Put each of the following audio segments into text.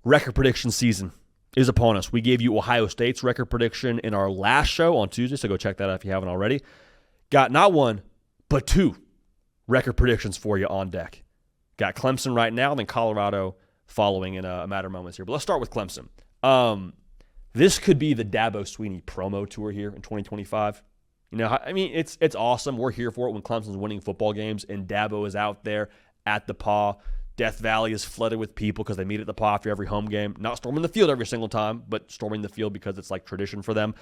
Record prediction season is upon us. We gave you Ohio State's record prediction in our last show on Tuesday, so go check that out if you haven't already. Got not one, but two record predictions for you on deck. Got Clemson right now, then Colorado following in a matter of moments here. But let's start with Clemson. This could be the Dabo Swinney promo tour here in 2025. You know, I mean, it's awesome. We're here for it when Clemson's winning football games and Dabo is out there at the Paw. Death Valley is flooded with people because they meet at the Paw after every home game. Not storming the field every single time, but storming the field because it's like tradition for them,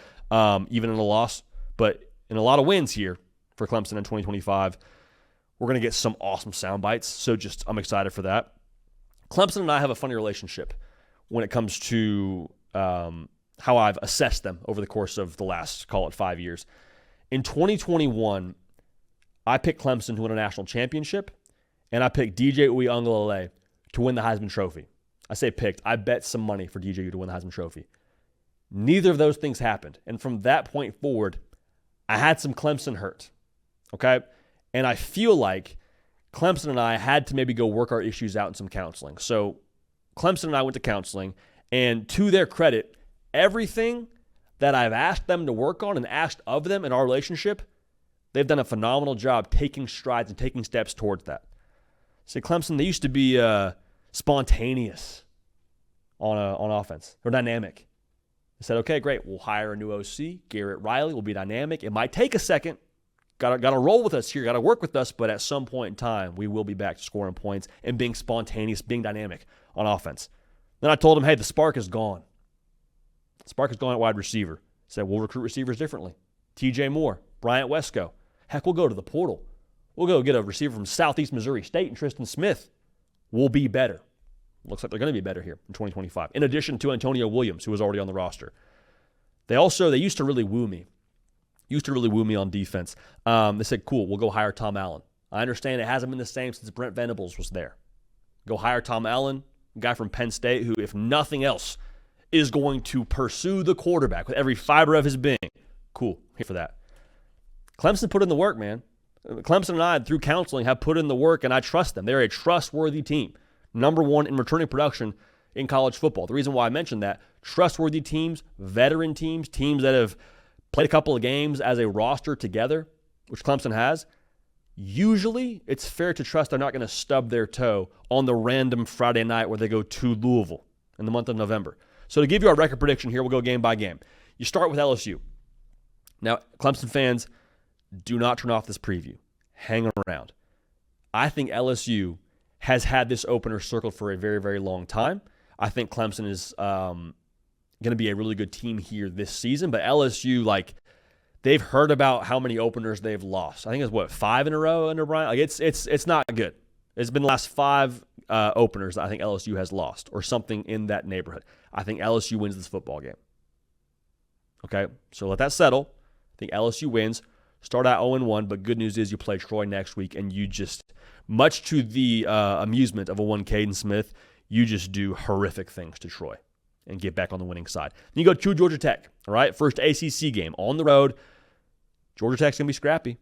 even in a loss. But in a lot of wins here for Clemson in 2025, we're going to get some awesome sound bites. So I'm excited for that. Clemson and I have a funny relationship when it comes to how I've assessed them over the course of the last, call it 5 years. In 2021, I picked Clemson to win a national championship, and I picked DJ Uiagalelei to win the Heisman Trophy. I say picked. I bet some money for DJ to win the Heisman Trophy. Neither of those things happened. And from that point forward, I had some Clemson hurt. Okay? And I feel like Clemson and I had to maybe go work our issues out in some counseling. So Clemson and I went to counseling, and to their credit, everything that I've asked them to work on and asked of them in our relationship, they've done a phenomenal job taking strides and taking steps towards that. See, Clemson, they used to be spontaneous on offense. They're dynamic. They said, okay, great, we'll hire a new OC. Garrett Riley will be dynamic. It might take a second. Got to roll with us here. Got to work with us. But at some point in time, we will be back to scoring points and being spontaneous, being dynamic on offense. Then I told him, hey, the spark is gone. The spark is gone at wide receiver. Said, we'll recruit receivers differently. TJ Moore, Bryant Wesco. Heck, we'll go to the portal. We'll go get a receiver from Southeast Missouri State and Tristan Smith. We'll be better. Looks like they're going to be better here in 2025. In addition to Antonio Williams, who was already on the roster. They used to really woo me. On defense. They said, cool, we'll go hire Tom Allen. I understand it hasn't been the same since Brent Venables was there. Go hire Tom Allen, a guy from Penn State who, if nothing else, is going to pursue the quarterback with every fiber of his being. Cool, here for that. Clemson put in the work, man. Clemson and I, through counseling, have put in the work, and I trust them. They're a trustworthy team. Number one in returning production in college football. The reason why I mentioned that, trustworthy teams, veteran teams, teams that have played a couple of games as a roster together, which Clemson has, usually it's fair to trust they're not going to stub their toe on the random Friday night where they go to Louisville in the month of November. So to give you our record prediction here, we'll go game by game. You start with LSU. Now, Clemson fans, do not turn off this preview. Hang around. I think LSU has had this opener circled for a very, very long time. I think Clemson is going to be a really good team here this season, but LSU, they've heard about how many openers they've lost. I think it's 5 in a row under Bryant. It's not good. It's been the last 5 openers that I think LSU has lost, or something in that neighborhood. I think LSU wins this football game. Okay, so let that settle. I think LSU wins. Start out 0-1, but good news is you play Troy next week, and you just, much to the amusement of a one Caden Smith, you just do horrific things to Troy and get back on the winning side. Then you go to Georgia Tech, all right? First ACC game on the road. Georgia Tech's going to be scrappy,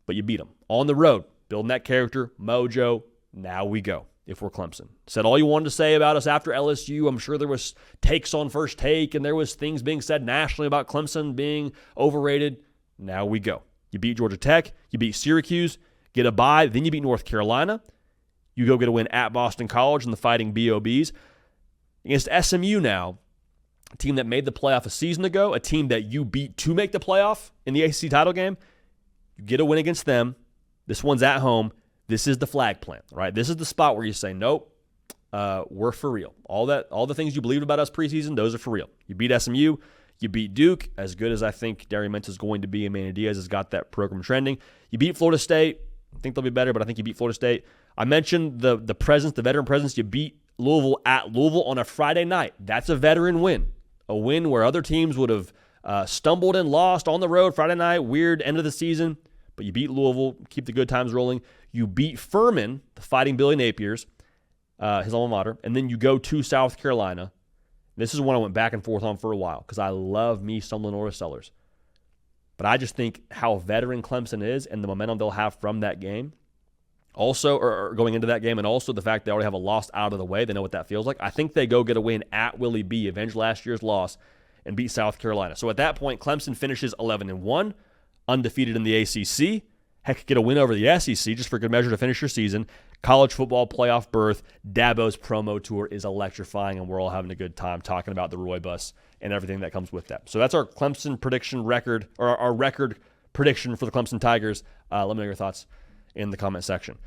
but you beat them. On the road, building that character, mojo, now we go if we're Clemson. Said all you wanted to say about us after LSU. I'm sure there was takes on First Take, and there was things being said nationally about Clemson being overrated. Now we go. You beat Georgia Tech. You beat Syracuse. Get a bye. Then you beat North Carolina. You go get a win at Boston College and the Fighting BOBs. Against SMU now, a team that made the playoff a season ago, a team that you beat to make the playoff in the ACC title game. You get a win against them. This one's at home. This is the flag plant, right? This is the spot where you say, nope, we're for real. All the things you believed about us preseason, those are for real. You beat SMU. You beat Duke, as good as I think Darius is going to be, and Manny Diaz has got that program trending. You beat Florida State. I think they'll be better, but I think you beat Florida State. I mentioned the presence, the veteran presence. You beat Louisville at Louisville on a Friday night. That's a veteran win. A win where other teams would have stumbled and lost on the road Friday night, weird end of the season. But you beat Louisville, keep the good times rolling. You beat Furman, the Fighting Billy Napier's, his alma mater, and then you go to South Carolina. This is one I went back and forth on for a while because I love me some Lenora Sellers. But I just think how veteran Clemson is and the momentum they'll have from that game, Also, or going into that game, and also the fact they already have a loss out of the way. They know what that feels like. I think they go get a win at Willie B, avenge last year's loss, and beat South Carolina. So at that point, Clemson finishes 11-1, undefeated in the ACC. Heck, get a win over the SEC just for good measure to finish your season. College football playoff berth. Dabo's promo tour is electrifying, and we're all having a good time talking about the Roy Bus and everything that comes with that. So that's our Clemson prediction record, or our record prediction for the Clemson Tigers. Let me know your thoughts in the comment section.